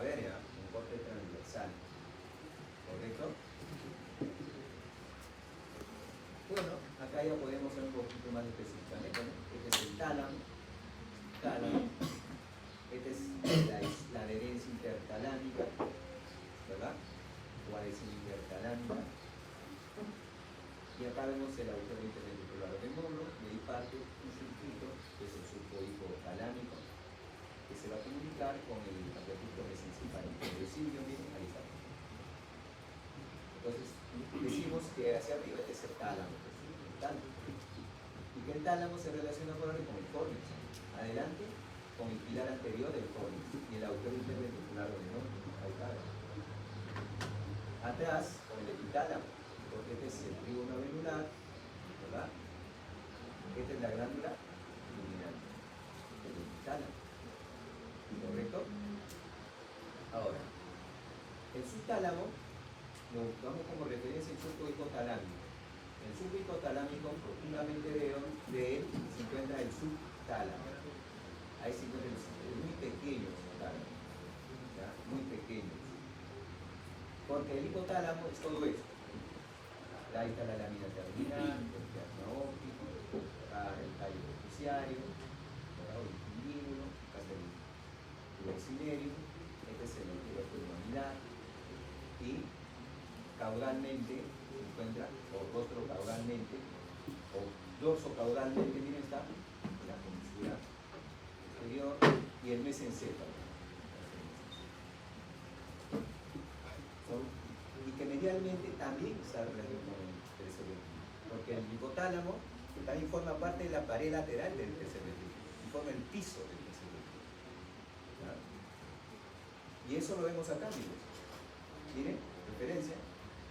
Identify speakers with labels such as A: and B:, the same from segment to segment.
A: ver, ya, un corte transversal, ¿correcto? Bueno, acá ya podemos ser un poquito más específicamente, ¿no? Este es el tálamo, esta es la adherencia intertalámica, ¿verdad? O adhesión intertalámica. Y acá vemos el agujero interventricular del módulo, y ahí parte un circuito, que es el surco hipotalámico, que se va a comunicar con el acueducto mesencefálico. Miren, ahí está. Entonces, decimos que hacia arriba este es el tálamo, el tálamo. Y que el tálamo se relaciona con el córnex. Adelante, con el pilar anterior del córnex y el agujero interventricular del módulo. Ahí está. Atrás, con el epitálamo, porque este es el trígono venular, ¿verdad? Esta es la glándula luminal, el epitálamo, ¿correcto? Ahora, el subtálamo lo usamos como referencia el surco hipotalámico. El surco hipotalámico, profundamente de él, se encuentra el subtálamo. Ahí se encuentran muy pequeños tálamos, ¿ya? Muy pequeños. Porque el hipotálamo es todo esto. Ahí está la lámina terminal, el diafragma óptico, acá el tallo prepuciario, el epidíbulo, acá está el tubercinerio, este es el tuberculo mamilar, y caudalmente se encuentra, o rostro caudalmente, o dorso caudalmente, miren, está la comisura exterior y el mesencéfalo. Y que medialmente también está relacionado con el tercer ventrículo, porque el hipotálamo también forma parte de la pared lateral del tercer ventrículo y forma el piso del tercer ventrículo, ¿ya? Y eso lo vemos acá, miren, referencia,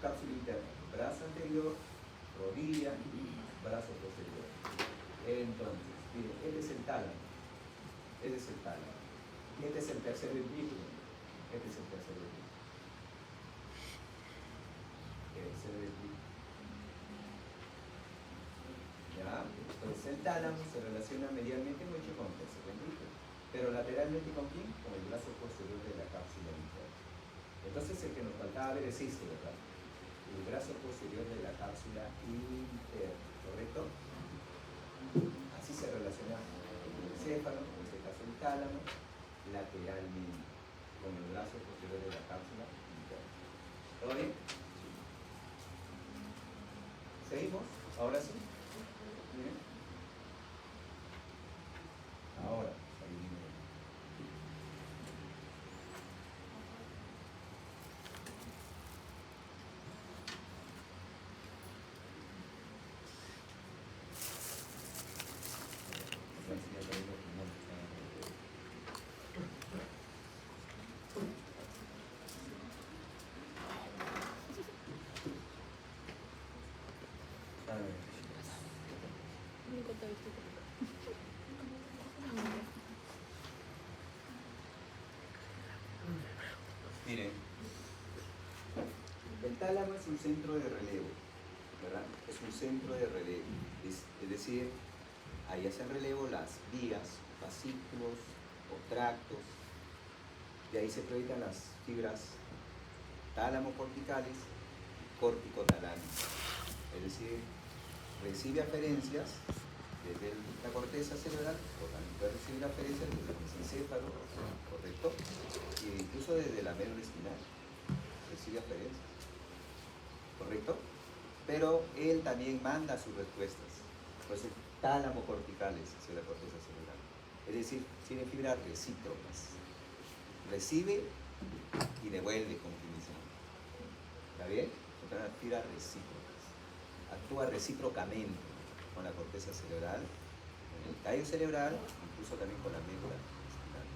A: cápsula interna, brazo anterior, rodilla y brazo posterior. Entonces, miren, este es el tálamo, este es el tálamo, este es el tercer ventrículo, este es el tercer ventrículo. ¿Ya? Entonces el tálamo se relaciona medialmente mucho con el tercer ventrículo, pero lateralmente ¿con quién? Con el brazo posterior de la cápsula interna. Entonces el que nos faltaba ver es este, ¿verdad? El brazo posterior de la cápsula interna, ¿correcto? Así se relaciona el encéfalo, en este caso el tálamo, lateralmente con el brazo posterior de la cápsula interna. ¿Todo bien? ¿Seguimos? Ahora sí. Miren. Ahora, ahí viene. Miren, el tálamo es un centro de relevo, ¿verdad? Es un centro de relevo, es decir, ahí hacen relevo las vías, fascículos o tractos, de ahí se proyectan las fibras tálamo-corticales y córtico-talámicas, es decir, recibe aferencias desde la corteza cerebral, o también puede recibir aferencias desde el mesencéfalo, ¿correcto? E incluso desde la médula espinal, recibe aferencias, ¿correcto? Pero él también manda sus respuestas, pues tálamo corticales hacia la corteza cerebral, es decir, tiene fibras recíprocas, recibe y devuelve continuamente, ¿está bien? Son las fibras recíprocas, actúa recíprocamente con la corteza cerebral, con el tallo cerebral, incluso también con la médula espinal,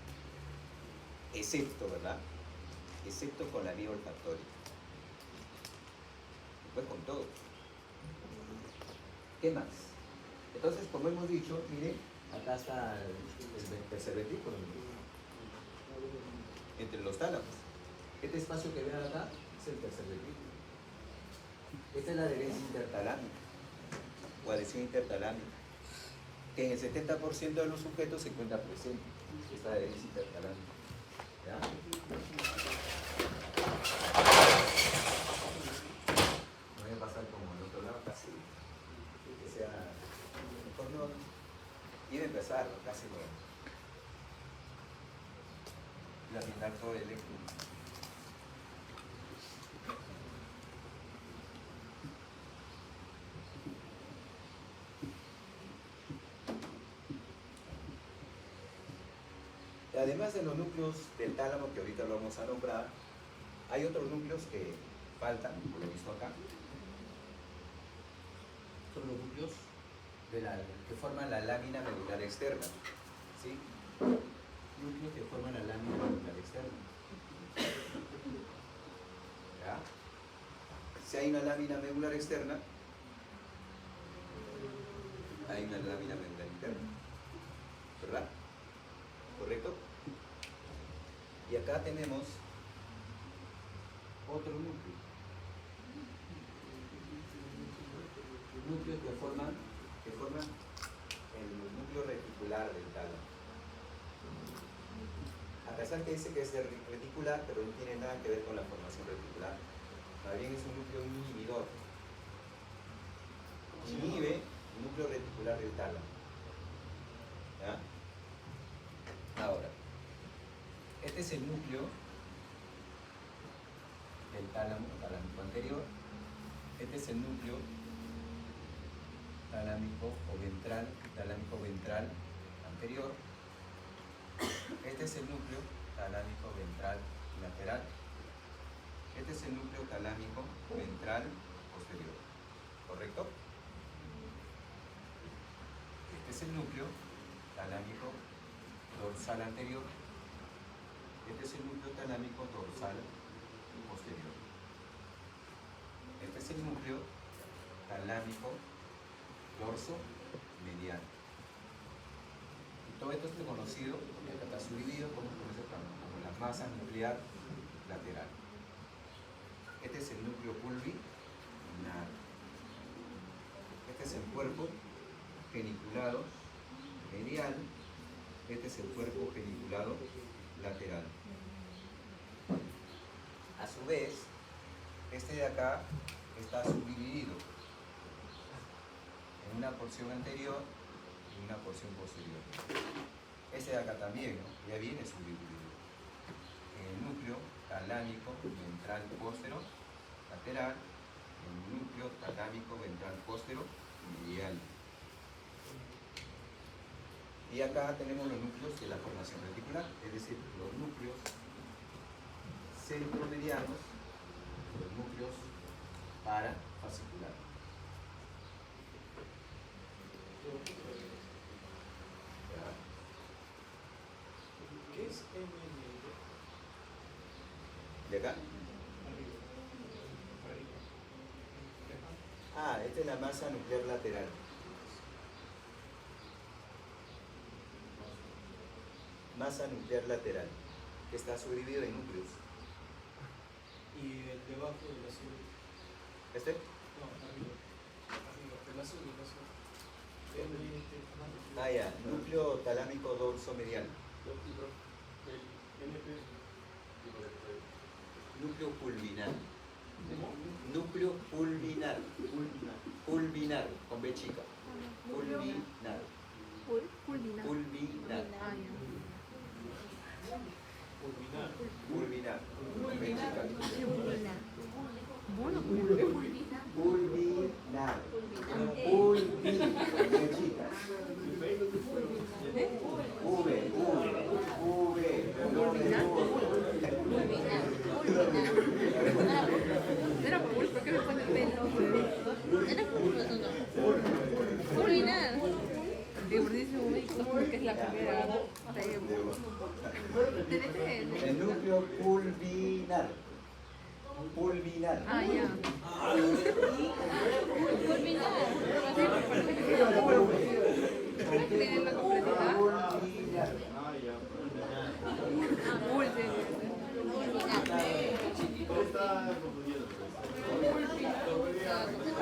A: excepto, ¿verdad? Excepto con la vía olfactoria, después con todo. ¿Qué más? Entonces, como hemos dicho, miren, acá está el tercer ventrículo, entre los tálamos. Este espacio que ven acá es el tercer ventrículo. Esta es la adherencia intertalámica o adhesión intertalámica, que en el 70% de los sujetos se encuentra presente, esta adherencia intertalámica. ¿Ya? Voy a pasar como al otro lado, casi. Que sea. Mejor no. Y de empezar, casi no. Laminar todo el electro. Además de los núcleos del tálamo que ahorita lo vamos a nombrar, hay otros núcleos que faltan, por lo visto acá. Son los núcleos que forman la lámina medular externa. ¿Sí? Núcleos que forman la lámina medular externa. ¿Ya? Si hay una lámina medular externa, hay una lámina medular interna. ¿Verdad? ¿Correcto? Y acá tenemos otro núcleo. Núcleos que forman el núcleo reticular del tálamo. A pesar que dice que es reticular, pero no tiene nada que ver con la formación reticular. Más bien es un núcleo inhibidor. Inhibe el núcleo reticular del tálamo. ¿Ya? Ahora, este es el núcleo del tálamo anterior. Este es el núcleo talámico ventral anterior. Este es el núcleo talámico ventral lateral. Este es el núcleo talámico ventral posterior. ¿Correcto? Este es el núcleo talámico dorsal anterior. Este es el núcleo talámico dorsal posterior. Este es el núcleo talámico dorso medial. Y todo esto es conocido, porque acá está subdividido como la masa nuclear lateral. Este es el núcleo pulvinar. Este es el cuerpo geniculado medial. Este es el cuerpo geniculado lateral. A su vez, este de acá está subdividido en una porción anterior y una porción posterior. Este de acá también, ¿no? Ya viene subdividido. En el núcleo talámico ventral póstero lateral, en el núcleo talámico ventral póstero medial. Y acá tenemos los núcleos de la formación reticular, es decir, los núcleos centromedianos, los núcleos parafasciculares.
B: ¿Qué es MNL?
A: ¿De acá? Ah, esta es la masa nuclear lateral. Masa nuclear lateral, que está subdividido en núcleos.
B: Y el debajo del azul.
A: ¿Este?
B: No, arriba. El azul, el azul.
A: Ah, ya, núcleo talámico dorso medial. Núcleo pulvinar. Núcleo pulvinar. Pulvinar, con B chica. Pulvinar.
C: Pulvinar.
A: Pulvinar.
C: Ah, ya.
B: Pulvinar.
A: Pulvinar. Con B chica.
C: Pulvinar. Bueno,
A: Pulvinar. Pulvinar. Con B chica.
C: Era pul, ¿por qué me pone el pelo? Era pul, no. Pulvinar. Digo, por dice un médico que es la primera.
A: El núcleo pulvinar. Pulvinar.
C: Ah, ya. Pulvinar. ¿Tiene la complejidad?
A: Pulvinar.
C: Pul, sí.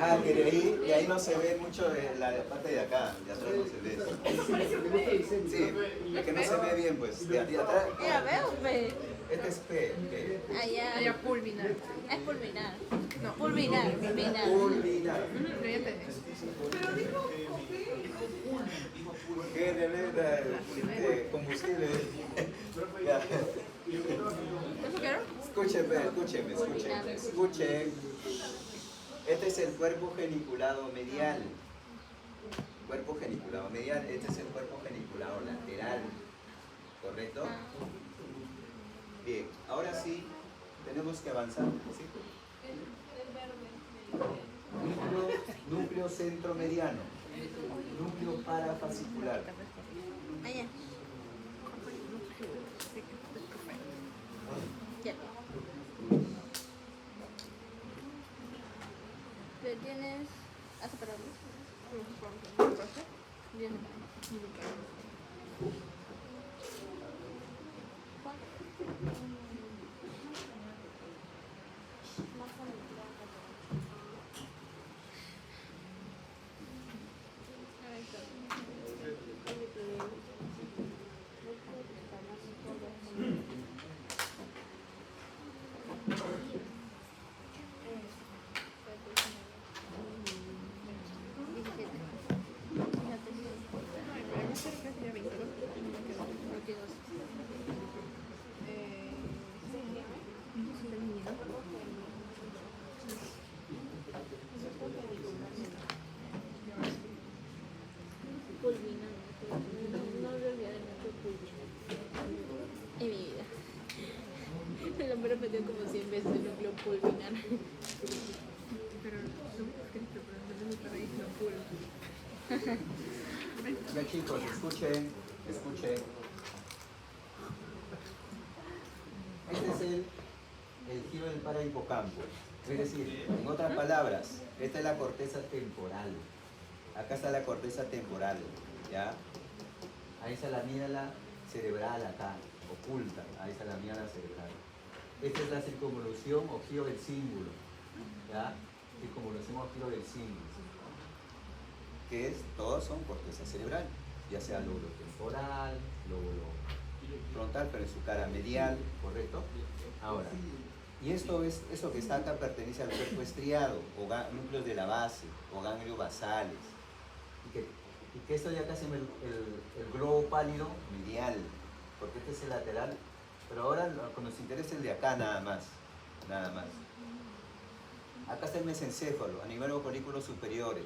A: Ah, que de ahí ahí no se ve mucho la parte de acá, de atrás no se ve. Sí, es que no se ve bien, pues. De atrás.
C: Mira, veo, ve.
A: Este es P. P.
C: Allá.
D: Allá pulvinar.
C: Es pulvinar.
D: No.
C: Pulvinar, pulvinar.
A: Pulvinar.
D: Ujú, pero ya entendí.
A: ¿Qué de verdad? Combustible. Ya.
C: ¿Eso quiero?
A: Escuchen. Este es el cuerpo geniculado medial. Cuerpo geniculado medial. Este es el cuerpo geniculado lateral. ¿Correcto? Bien, ahora sí, tenemos que avanzar. ¿Sí? Núcleo centromediano. Núcleo parafascicular.
C: Allá. Ya. Pero tienes... ¿Has separado? Bien. No voy a olvidar el núcleo pulvinar en mi vida. Me lo he repetido como 100 veces el núcleo pulvinar.
D: Pero no escrito, pero en vez de nuestra raíz no puro.
A: Ya chicos, escuchen. Este es el giro del parahipocampo. Es decir, en otras palabras, esta es la corteza temporal. Acá está la corteza temporal, ¿ya? Ahí está la amígdala cerebral acá, oculta. Ahí está la amígdala cerebral. Esta es la circunvolución o giro del cíngulo, ¿ya? Circunvolución o giro del cíngulo. Que es, todos son corteza cerebral, ya sea lóbulo temporal, lóbulo frontal, pero en su cara medial, ¿correcto? Ahora, y eso que está acá pertenece al cuerpo estriado, o núcleos de la base, o ganglios basales. Y que esto de acá se llama el globo pálido medial, porque este es el lateral, pero ahora lo que nos interesa es el de acá nada más. Acá está el mesencéfalo, a nivel de folículos superiores,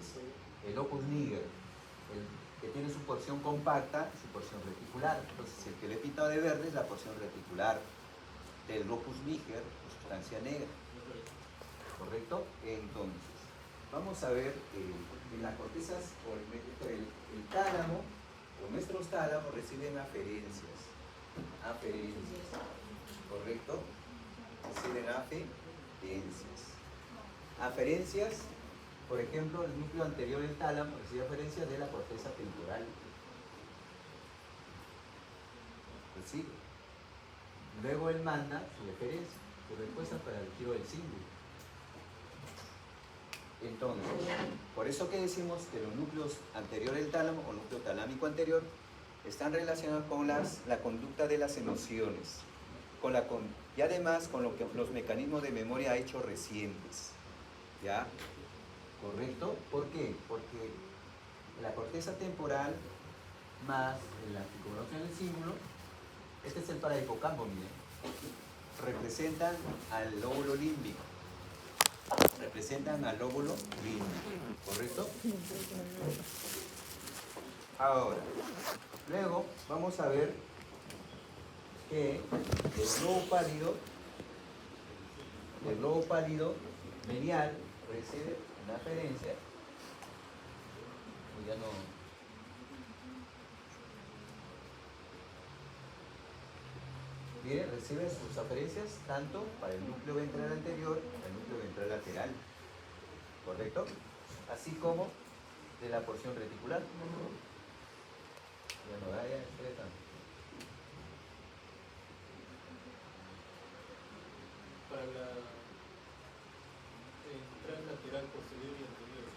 A: el opus niger, que tiene su porción compacta, su porción reticular. Entonces el que le he pintado de verde es la porción reticular del opus niger, sustancia negra. ¿Correcto? Entonces, vamos a ver en las cortezas, el tálamo, o nuestros tálamos reciben aferencias. ¿Correcto? Reciben aferencias. Por ejemplo, el núcleo anterior del tálamo recibe aferencias de la corteza temporal. ¿Sí? Luego él manda su referencia, su respuesta para el giro del cíngulo. Entonces, por eso que decimos que los núcleos anteriores del tálamo o núcleo talámico anterior están relacionados con la conducta de las emociones y además con lo que los mecanismos de memoria hechos recientes. ¿Ya? ¿Correcto? ¿Por qué? Porque la corteza temporal más la circunvolución del cíngulo, este es el parahipocampo, miren, representan al lóbulo límbico. ¿Correcto? Ahora, luego vamos a ver que el globo pálido medial recibe una aferencia. Ya no. Bien, recibe sus aferencias tanto para el núcleo ventral anterior como el núcleo ventral lateral. ¿Correcto? Así como de la porción reticular. Ya no da, ya espera tanto.
B: Para la entrada lateral posterior y anterior.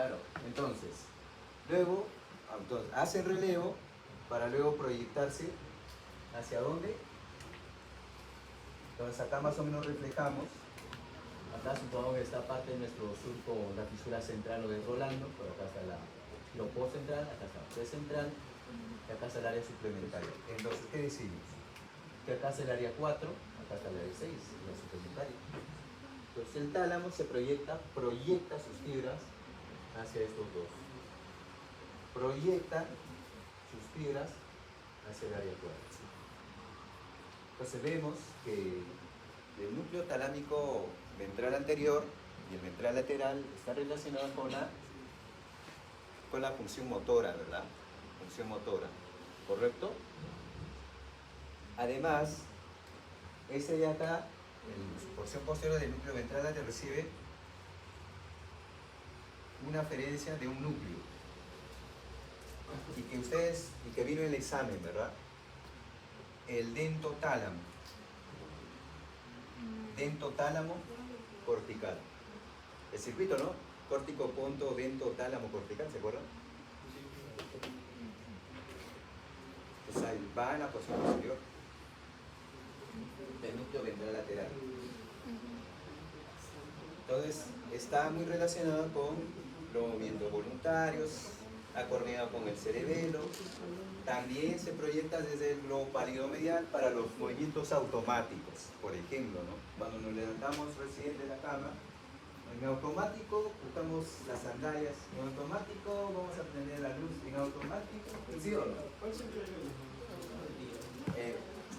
A: Claro, entonces, luego hacen relevo para luego proyectarse hacia dónde. Entonces acá más o menos reflejamos. Acá supongamos que esta parte de nuestro surco, la fisura central lo desrolando, pero acá está la lo central, acá está la P central, y acá está el área suplementaria. Entonces, ¿qué decimos? Que acá está el área 4, acá está el área 6, la suplementaria. Entonces el tálamo se proyecta sus fibras hacia estos dos. Proyecta sus fibras hacia el área 4. Entonces vemos que el núcleo talámico ventral anterior y el ventral lateral están relacionados con la función motora, ¿verdad? Función motora, ¿correcto? Además, ese de acá, la porción posterior del núcleo ventral lateral recibe una aferencia de un núcleo y que vino en el examen, ¿verdad? El dentotálamo. Dentotálamo cortical. El circuito, ¿no? Córtico, ponto, dento, tálamo, cortical, ¿se acuerdan? Pues ahí va en la porción posterior del núcleo ventral lateral. Entonces, está muy relacionado con los movimientos voluntarios, acoordinado con el cerebelo. También se proyecta desde el globo pálido medial para los movimientos automáticos, por ejemplo, ¿no? Cuando nos levantamos recién de la cama, en automático buscamos las sandalias, en automático vamos a prender la luz, en automático, ¿sí o no?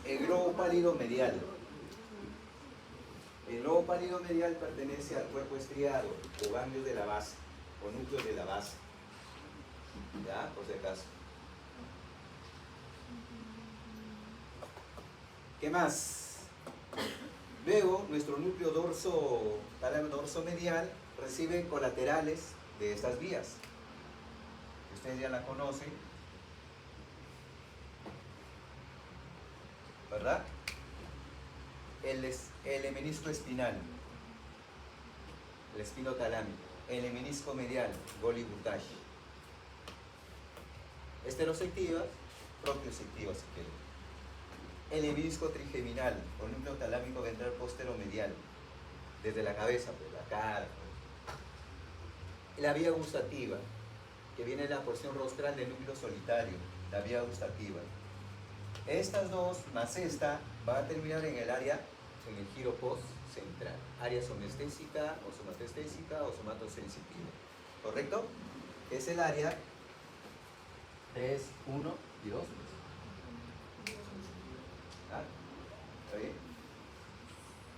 A: El globo pálido medial. El globo pálido medial pertenece al cuerpo estriado, o ganglios de la base, o núcleos de la base. ¿Ya? Por si acaso. ¿Qué más? Luego, nuestro núcleo tálamo dorso medial recibe colaterales de estas vías. Ustedes ya la conocen, ¿verdad? El hemenisco espinal, el espino talámico, el hemenisco medial, Golgi-Butash. Esteroceptivas, propioceptivas, si quieren. El hemenisco trigeminal, o núcleo talámico ventral posteromedial, desde la cabeza, por la cara. La vía gustativa, que viene de la porción rostral del núcleo solitario, la vía gustativa. Estas dos, más esta, va a terminar en el área, en el giro post central. Área sonestésica o somatostésica o somatosensitiva. ¿Correcto? Es el área 3, 1 y 2. ¿Ah? ¿Está bien?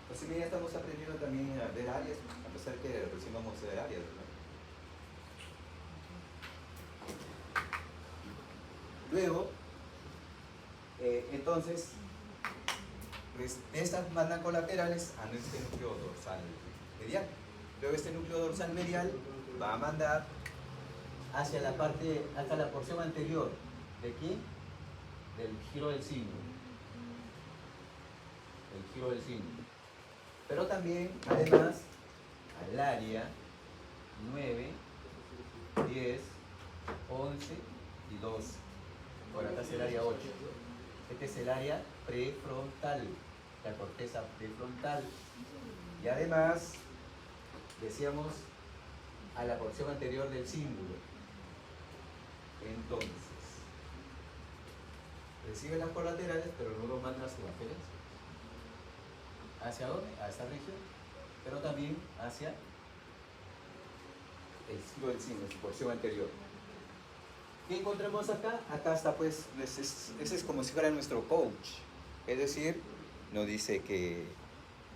A: Entonces ya estamos aprendiendo también a ver áreas, a pesar que recién vamos a ver áreas, ¿verdad? Luego, entonces, pues, estas mandan colaterales a este núcleo dorsal medial. Luego este núcleo dorsal medial va a mandar hacia la parte, hasta la porción anterior de aquí, del giro del signo. El giro del signo. Pero también, además, al área 9, 10, 11 y 12. Por acá es el área 8. Este es el área prefrontal, la corteza prefrontal. Y además, decíamos, a la porción anterior del cíngulo. Entonces, recibe las colaterales, pero no lo manda a su aferencia. ¿Hacia dónde? A esta región. Pero también hacia el ciclo del signo, su porción anterior. ¿Qué encontramos acá? Acá está, pues, ese es como si fuera nuestro coach. Es decir, nos dice que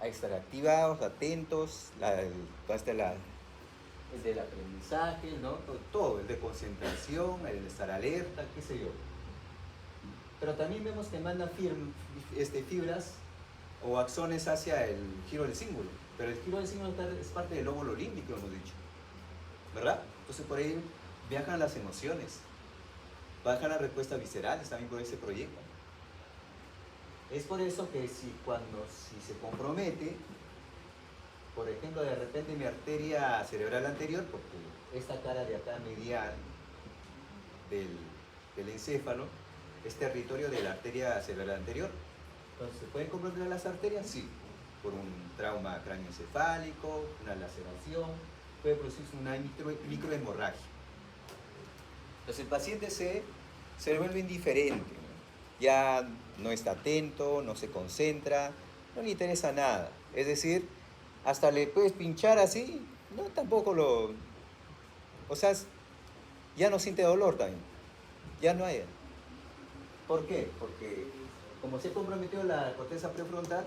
A: hay que estar activados, atentos, el del aprendizaje, ¿no? Todo, el de concentración, el de estar alerta, qué sé yo. Pero también vemos que manda fibras o axones hacia el giro del cíngulo. Pero el giro del cíngulo es parte del lóbulo límbico, hemos dicho. ¿Verdad? Entonces por ahí viajan las emociones. Bajan las respuestas viscerales también por ese proyecto. Es por eso que si se compromete por ejemplo, de repente mi arteria cerebral anterior, porque esta cara de acá medial del encéfalo es territorio de la arteria cerebral anterior. Entonces, ¿se pueden comprometer las arterias? Sí. Por un trauma cráneoencefálico, una laceración, puede producirse una microhemorragia. Entonces el paciente se vuelve indiferente, ¿no? Ya no está atento, no se concentra, no le interesa nada. Es decir, hasta le puedes pinchar así, no, tampoco lo... O sea, ya no siente dolor también, ya no hay. ¿Por qué? Porque como se ha comprometido la corteza prefrontal,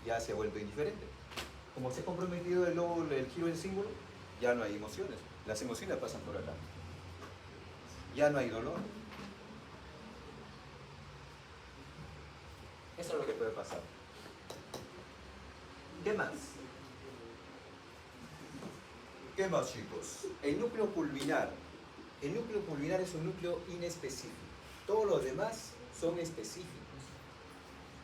A: ya se ha vuelto indiferente. Como se ha comprometido el giro del símbolo, ya no hay emociones. Las emociones pasan por acá. Ya no hay dolor. Eso es lo que puede pasar. ¿Qué más? ¿Qué más, chicos? El núcleo pulvinar. El núcleo pulvinar es un núcleo inespecífico. Todos los demás son específicos.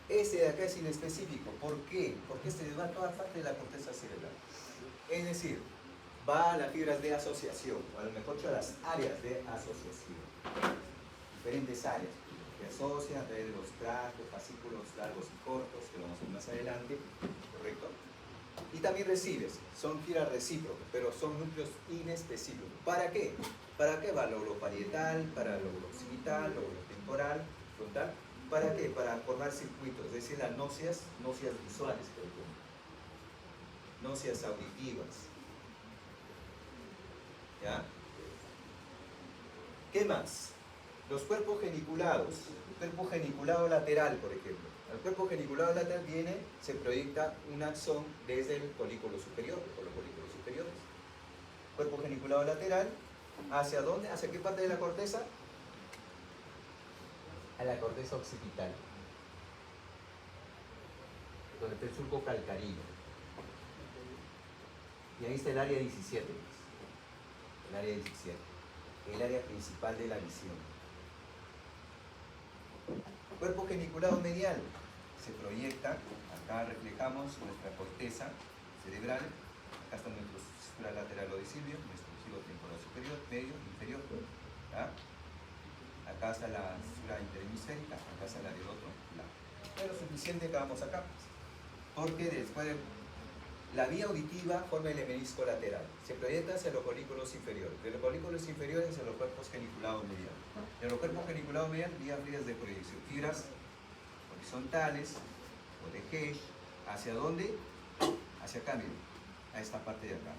A: Este de acá es inespecífico. ¿Por qué? Porque este va a toda parte de la corteza cerebral. Es decir, va a las fibras de asociación, o a lo mejor a las áreas de asociación. Diferentes áreas que asocian a través de los tractos, fascículos largos y cortos, que lo vamos a ver más adelante, ¿correcto? Y también recibes, son fibras recíprocas, pero son núcleos inespecíficos. ¿Para qué? ¿Para qué va el lóbulo parietal, para el lóbulo occipital, lóbulo temporal, frontal? ¿Para qué? Para formar circuitos, es decir, las náuseas visuales, por ejemplo, náuseas auditivas. ¿Ya? ¿Qué más? Los cuerpos geniculados, el cuerpo geniculado lateral, por ejemplo. Al cuerpo geniculado lateral se proyecta un axón desde el colículo superior, por los colículos superiores. Cuerpo geniculado lateral, ¿hacia dónde? ¿Hacia qué parte de la corteza? A la corteza occipital, donde está el surco calcarino. Y ahí está el área 17. El área 17, el área principal de la visión. Cuerpo geniculado medial se proyecta, acá reflejamos nuestra corteza cerebral, acá está nuestro sistema lateral audicible, nuestro giro temporal superior, medio, inferior, ¿ya? Acá está la fisura interhemisférica, acá está la del otro lado. Es lo suficiente que hagamos acá, porque después de la vía auditiva forma el menisco lateral. Se proyecta hacia los colículos inferiores. De los colículos inferiores hacia los cuerpos geniculados mediales. De los cuerpos geniculados mediales, vías de proyección. Fibras horizontales o de Hesch. ¿Hacia dónde? Hacia acá, miren. A esta parte de acá.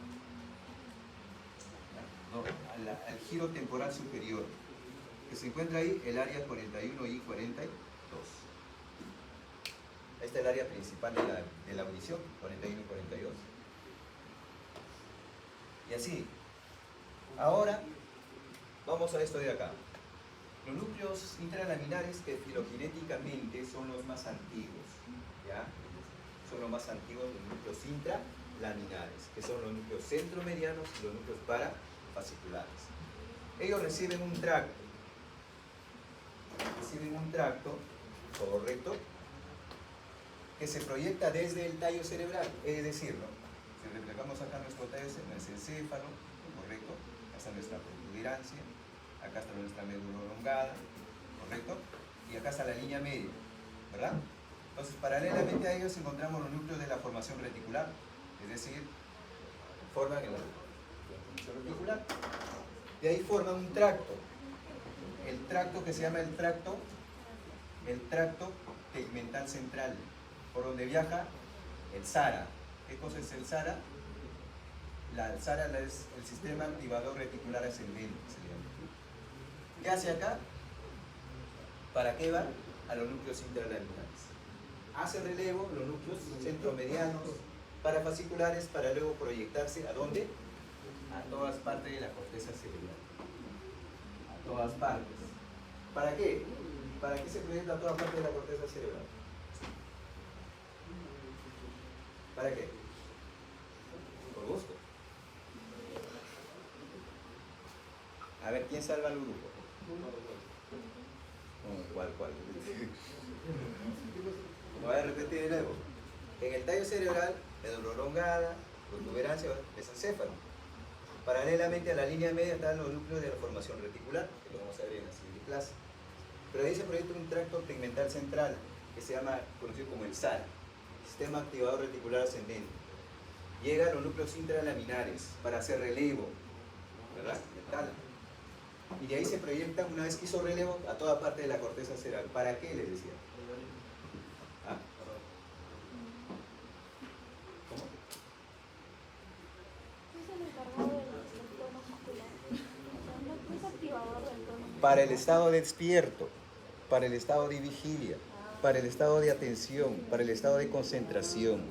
A: No, al giro temporal superior. Que se encuentra ahí el área 41 y 42. Esta es el área principal de la audición, 41 y 42. Y así. Ahora, vamos a esto de acá. Los núcleos intralaminares que filogenéticamente son los más antiguos. ¿Ya? Son los más antiguos los núcleos intralaminares, que son los núcleos centromedianos y los núcleos parafasciculares. Ellos reciben un tracto. Correcto, que se proyecta desde el tallo cerebral, es decir, ¿no? Si reflejamos acá nuestro tallo cerebral, es el encéfalo, correcto, acá está nuestra protuberancia, acá está nuestra médula oblongada, correcto, y acá está la línea media, ¿verdad? Entonces, paralelamente a ellos encontramos los núcleos de la formación reticular, es decir, forman la formación reticular, de ahí forman un tracto, el tracto que se llama el tracto tegmental central, por donde viaja el SARA. ¿Qué cosa es el SARA? El SARA es el sistema activador reticular ascendente, se llama. ¿Qué hace acá? ¿Para qué va? A los núcleos intralaminares. Hace relevo los núcleos centromedianos, parafasciculares, para luego proyectarse ¿a dónde? A todas partes de la corteza cerebral. A todas partes. ¿Para qué? ¿Para qué se proyecta a todas partes de la corteza cerebral? ¿Para qué? Por gusto. A ver, ¿quién salva al grupo? ¿Cuál? Lo voy a repetir de nuevo. En el tallo cerebral médula oblongada, protuberancia, mesencéfalo. Paralelamente a la línea media están los núcleos de la formación reticular, que lo vamos a ver en la siguiente clase. Pero ahí se proyecta un tracto tegmental central, que se llama, conocido como el SAR, Sistema Activador Reticular Ascendente. Llega a los núcleos intralaminares para hacer relevo, ¿verdad? Del tálamo. Y de ahí se proyecta, una vez que hizo relevo, a toda parte de la corteza cerebral. ¿Para qué les decía? ¿Ah? ¿Cómo?
E: Es el encargado del entorno muscular. O sea, no es activador del entorno muscular.
A: Para el estado despierto, para el estado de vigilia, para el estado de atención, para el estado de concentración.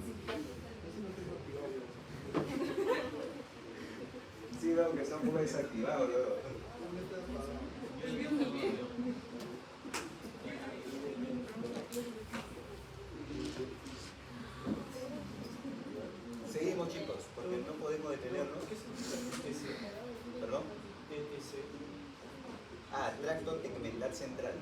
A: Sí, veo que está un poco desactivado, ¿no? Seguimos, chicos, porque no podemos detenernos.
B: ¿Qué significa TTC?
A: ¿Perdón?
B: TTC.
A: Ah, tracto tegmental central.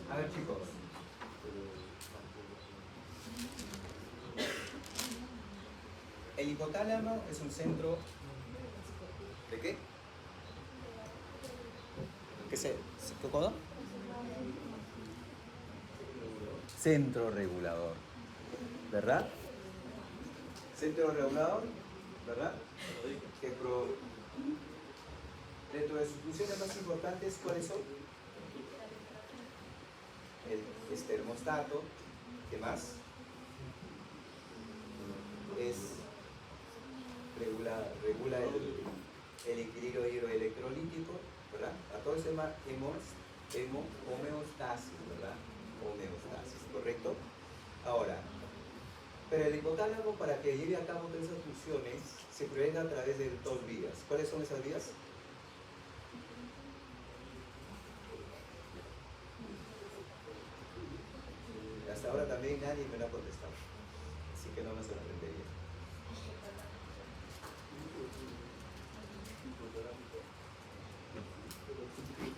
A: A ver, chicos. El hipotálamo es un centro ¿de qué? ¿Cómo? Centro regulador, ¿verdad? Centro regulador, ¿verdad? Dentro de sus funciones más importantes, ¿cuáles son? El termostato, ¿qué más? Regula el equilibrio hidroelectrolítico, ¿verdad? A todo eso se llama homeostasis, ¿verdad? Homeostasis, ¿correcto? Ahora, pero el hipotálamo, para que lleve a cabo todas esas funciones, se proyecta a través de dos vías. ¿Cuáles son esas vías? Hasta ahora también nadie me lo ha contestado, así que no me sorprendería.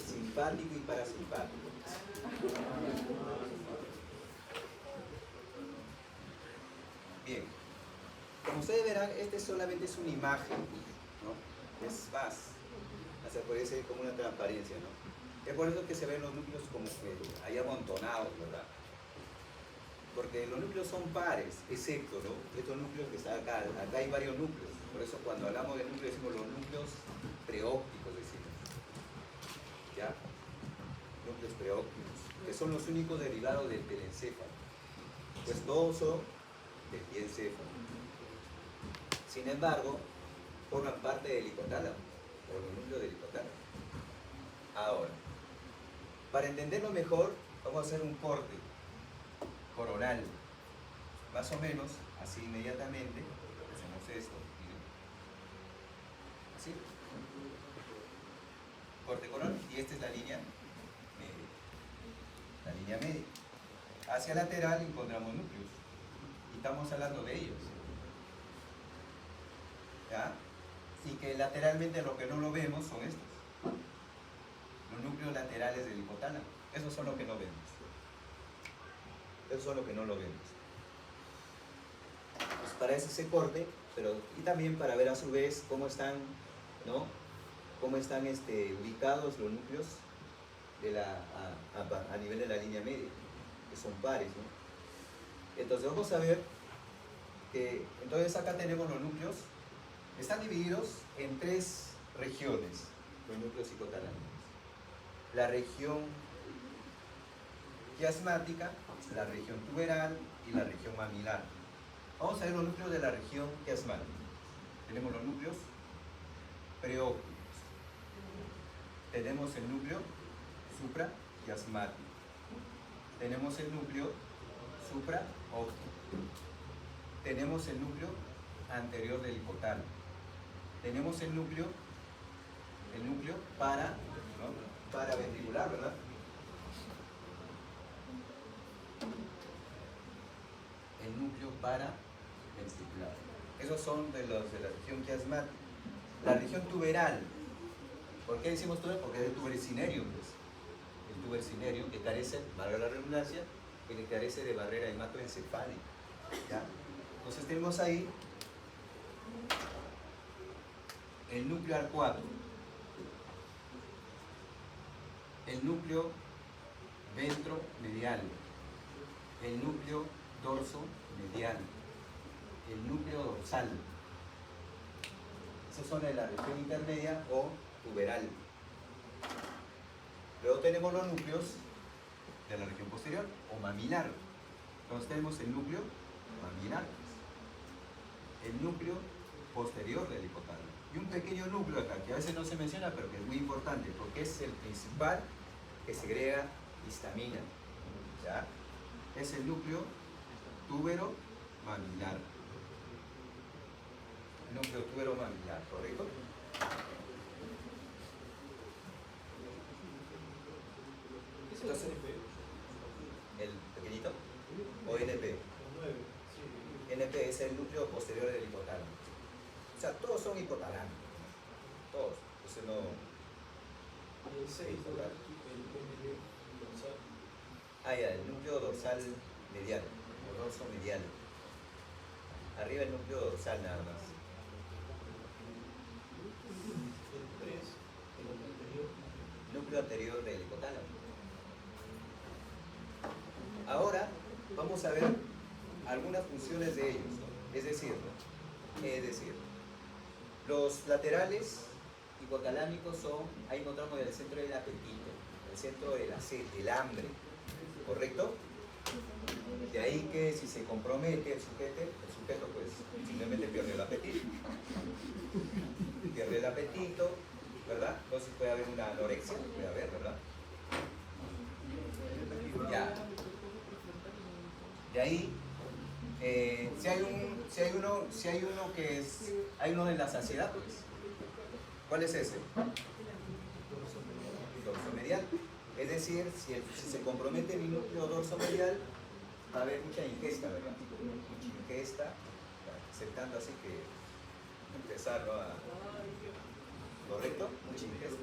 A: Simpático y parasimpático. Bien, como ustedes verán, este solamente es una imagen, ¿no? Es más, o sea, puede ser como una transparencia, ¿no? Es por eso que se ven los núcleos como que ahí amontonados, ¿verdad? Porque los núcleos son pares, excepto, ¿no? Estos núcleos que están acá hay varios núcleos, por eso cuando hablamos de núcleos decimos los núcleos preópticos, decimos, ¿ya? Núcleos preópticos, que son los únicos derivados del telencéfalo, pues todos son del diencéfalo. Sin embargo, forman parte del hipotálamo, o los núcleos del hipotálamo. Ahora, para entenderlo mejor, vamos a hacer un corte coronal, más o menos, así inmediatamente, hacemos esto, miren. Así, corte coronal, y esta es la línea media, la línea media. Hacia lateral encontramos núcleos, y estamos hablando de ellos, ¿ya? Y que lateralmente lo que no lo vemos son estos, los núcleos laterales del hipotálamo, esos son los que no vemos. Eso es lo que no lo vemos. Pues para eso se corte, pero y también para ver a su vez cómo están, ¿no? Cómo están ubicados los núcleos de a nivel de la línea media, que son pares, ¿no? Entonces vamos a ver que entonces acá tenemos los núcleos, están divididos en tres regiones, los núcleos hipotalámicos. La región quiasmática, la región tuberal y la región mamilar. Vamos a ver los núcleos de la región quiasmática. Tenemos los núcleos preópticos. Tenemos el núcleo supraquiasmático. Tenemos el núcleo supraóptico. Tenemos el núcleo anterior del hipotálamo. Tenemos el núcleo para, ¿no? Paraventricular, ¿verdad? El núcleo paraventricular. Esos son de los de la región quiasmática. La región tuberal. ¿Por qué decimos tuberal? Porque es el tubercinerium, pues. El tubercinerium que carece, valga la redundancia, que carece de barrera hematoencefálica. ¿Ya? Entonces tenemos ahí el núcleo arcuato, el núcleo ventromedial, el núcleo dorsomedial, el núcleo dorsal. Esos son de la región intermedia o tuberal. Luego tenemos los núcleos de la región posterior o mamilar. Entonces tenemos el núcleo mamilar, el núcleo posterior del hipotálamo y un pequeño núcleo acá que a veces no se menciona pero que es muy importante porque es el principal que segrega histamina. ¿Ya? Es el núcleo túbero mamilar. Núcleo túbero mamilar, ¿correcto? Entonces, el pequeñito o NP. NP es el núcleo posterior del hipotálamo. O sea, todos son hipotalámicos. Todos. Entonces no.
B: Y el 6,
A: Total.
B: el dorsal.
A: Ah, ya, el núcleo dorsal medial. O dorso medial. Arriba el núcleo dorsal nada más.
B: El 3, el anterior.
A: Núcleo anterior del hipotálamo. Ahora vamos a ver algunas funciones de ellos, ¿no? Es decir, los laterales hipotalámicos son, ahí encontramos el centro del apetito, el centro de la sed, del hambre, ¿correcto? De ahí que si se compromete el sujeto pues simplemente pierde el apetito. Pierde el apetito, ¿verdad? Entonces puede haber una anorexia, puede haber, ¿verdad? Ya. De ahí, si hay uno que es, hay uno de la saciedad, pues. ¿Cuál es ese? Dorsomedial. Es decir, si se compromete el núcleo dorsomedial, va a haber mucha ingesta, ¿verdad? Mucha ingesta, aceptando así que empezar, ¿no? ¿Correcto? Mucha ingesta.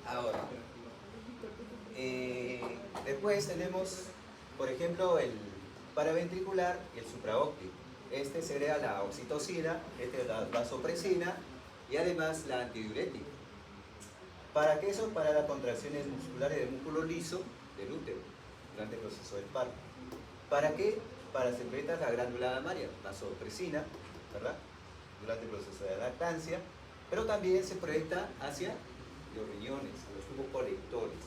A: Ahora, después tenemos, por ejemplo, el paraventricular y el supraóptico. Este sería la oxitocina, este es la vasopresina y además la antidiurética. ¿Para qué eso? Para las contracciones musculares del músculo liso del útero durante el proceso del parto. ¿Para qué? Para secretar la glándula mamaria, vasopresina, ¿verdad? Durante el proceso de lactancia, pero también se proyecta hacia los riñones, los tubos colectores,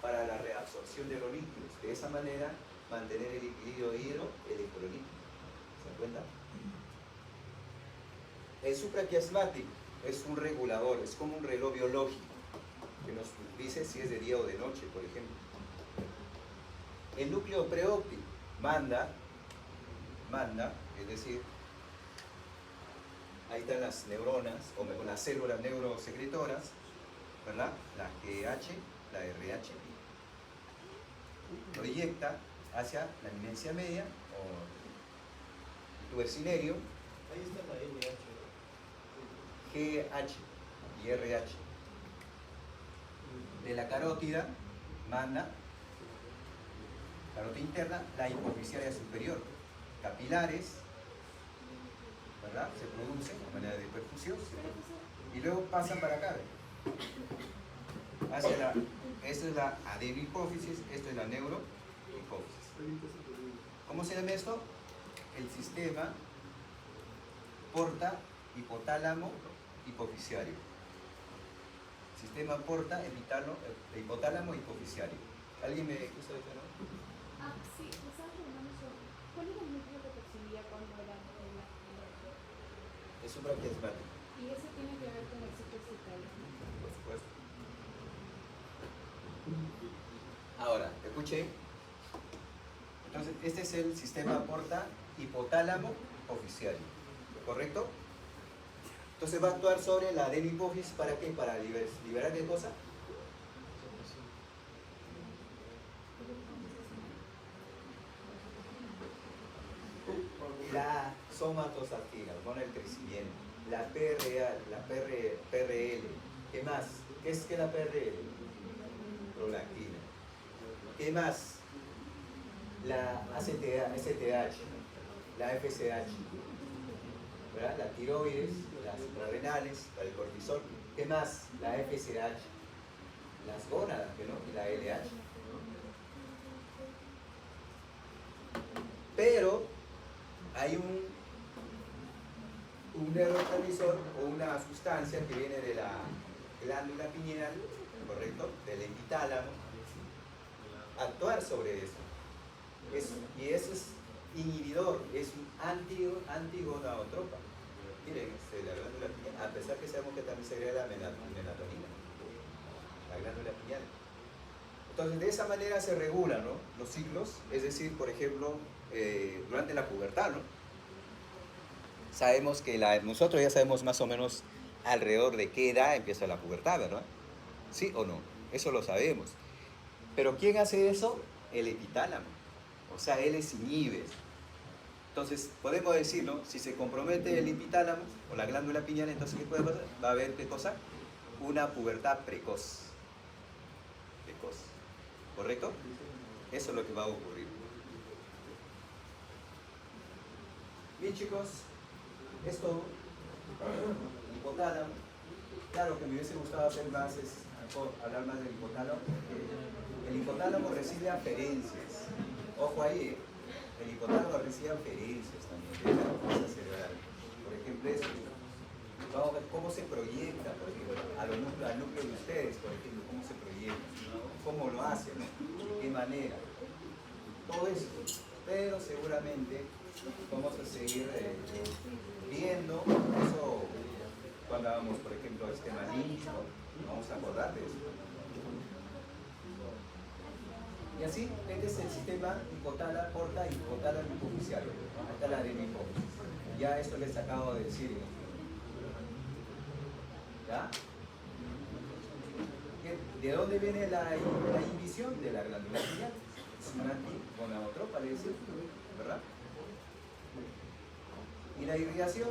A: para la reabsorción de los líquidos. De esa manera, mantener el equilibrio hidroelectrolítico. ¿Se dan cuenta? El supraquiasmático es un regulador, es como un reloj biológico que nos dice si es de día o de noche, por ejemplo. El núcleo preóptico manda, es decir, ahí están las neuronas, o mejor, las células neurosecretoras, ¿verdad? La GH, la RH, proyecta hacia la eminencia media o el tubercinerium,
B: Ahí está la LH.
A: GH y RH. De la carótida manda, carótida interna, la hipoficiaria superior, capilares, ¿verdad? Se producen de manera de perfusión y luego pasan para acá. Esto es la adenohipófisis, esto es la neurohipófisis. ¿Cómo se llama esto? El sistema porta hipotálamo hipoficiario. Sistema porta hipotálamo hipoficiario. ¿Alguien me gusta decir, no?
E: Sí, me estaba preguntando sobre cuál era el núcleo que percibía cuando era en la
A: Es supraquiasmático,
E: y eso tiene que ver con el ciclo circadiano.
A: por supuesto. Ahora, escuche, Entonces, este es el sistema porta hipotálamo oficial, ¿correcto? Entonces va a actuar sobre la adenohipófisis, ¿para qué? Para liberar qué cosa. La somatostatina, hormona del crecimiento, la PRA, PRL, ¿qué más? ¿Qué es que la PRL? Prolactina. ¿Qué más? La ACTH, la FSH, ¿verdad? La tiroides, las suprarrenales, para el cortisol. ¿Qué más? La FSH, las gónadas, ¿no? Y la LH. Pero hay un neurotransmisor o una sustancia que viene de la glándula pineal, ¿correcto? Del epitálamo, actuar sobre eso. Y eso es inhibidor, es un antigonadotropa. Miren, la glándula pineal, a pesar que sabemos que también segrega la melatonina, la glándula pineal. Entonces, de esa manera se regulan, ¿no?, los ciclos, es decir, por ejemplo, durante la pubertad, ¿no? Sabemos que nosotros ya sabemos más o menos alrededor de qué edad empieza la pubertad, ¿verdad? ¿Sí o no? Eso lo sabemos. Pero ¿quién hace eso? El epitálamo. O sea, él es inhibe. Entonces, podemos decir, ¿no? Si se compromete el epitálamo o la glándula pineal, entonces ¿qué puede pasar? Va a haber, ¿qué cosa? Una pubertad precoz. Precoz. ¿Correcto? Eso es lo que va a ocurrir. Bien, chicos, esto, hipotálamo. Claro que me hubiese gustado hacer más, hablar más del hipotálamo, porque el hipotálamo recibe aferencias. Ojo ahí, el hipotálamo recibe aferencias también de la corteza cerebral. Por ejemplo, eso. Vamos a ver cómo se proyecta, por ejemplo, al núcleo de ustedes, por ejemplo, cómo se proyecta, cómo lo hacen, ¿no? De qué manera. Todo eso. Pero seguramente vamos a seguir viendo eso cuando hagamos, por ejemplo, el sistema límbico. Vamos a acordar de eso. Y así, este es el sistema porta hipotálamo hipoficiario. Ahí está la adenohipófisis. Ya esto les acabo de decir. ¿Ya? ¿De dónde viene la inhibición? De la glándula pineal. Es un antigonadotropa, le decimos, ¿verdad? Y la irrigación,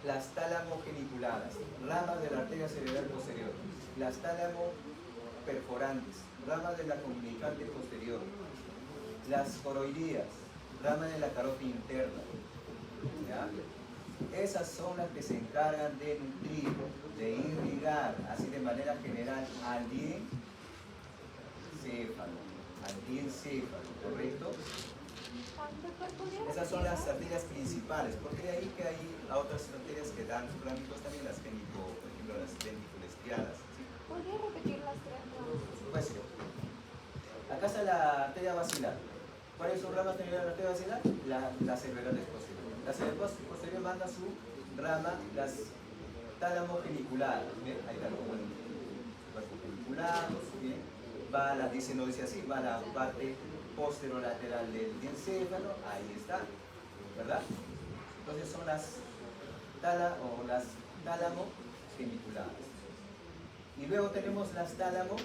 A: las tálamo-geniculadas, ramas de la arteria cerebral posterior, las tálamo-perforantes, ramas de la comunicante posterior, las coroideas, ramas de la carótida interna. ¿Ya? Esas son las que se encargan de nutrir, de irrigar, así de manera general, al diencéfalo, ¿correcto? Esas son las arterias principales, porque de ahí que hay otras arterias que dan ramitos también, las por ejemplo, las ventriculoestriadas. ¿Sí?
E: ¿Podría repetir las tres ramas?
A: Pues sí. Acá está la arteria basilar. ¿Cuáles son ramas de la arteria basilar? La cerebrales posterior. La cerebral posterior manda su rama, las tálamo genicular. Ahí está el cuerpo genicular, ¿bien? Va a la, dice así, va a la parte posterolateral del diencéfalo, ahí está, ¿verdad? Entonces son las tálamo geniculares. Y luego tenemos las tálamo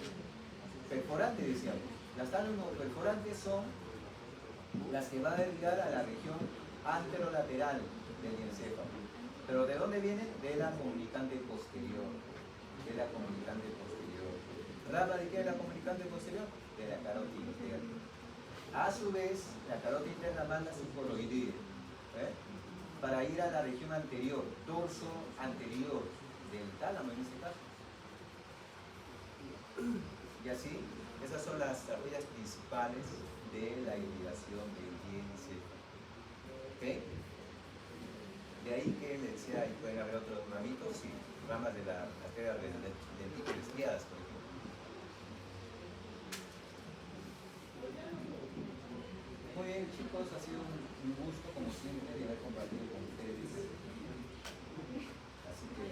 A: perforantes, decíamos. Las tálamo perforantes son las que van a irrigar a la región anterolateral del diencéfalo. ¿Pero de dónde vienen? De la comunicante posterior. De la comunicante posterior. ¿Rama de qué es la comunicante posterior? De la carótida interna. A su vez, la carótida interna manda su coroidea para ir a la región anterior, dorso anterior del tálamo en este caso. Y así, esas son las arterias principales de la irrigación del diencéfalo. ¿Ok? De ahí que le decía, y pueden haber otros ramitos y ramas de la arteria ventriculoestriadas, por ejemplo. Muy bien, chicos, ha sido un gusto, como siempre, de haber compartido con ustedes. Así que...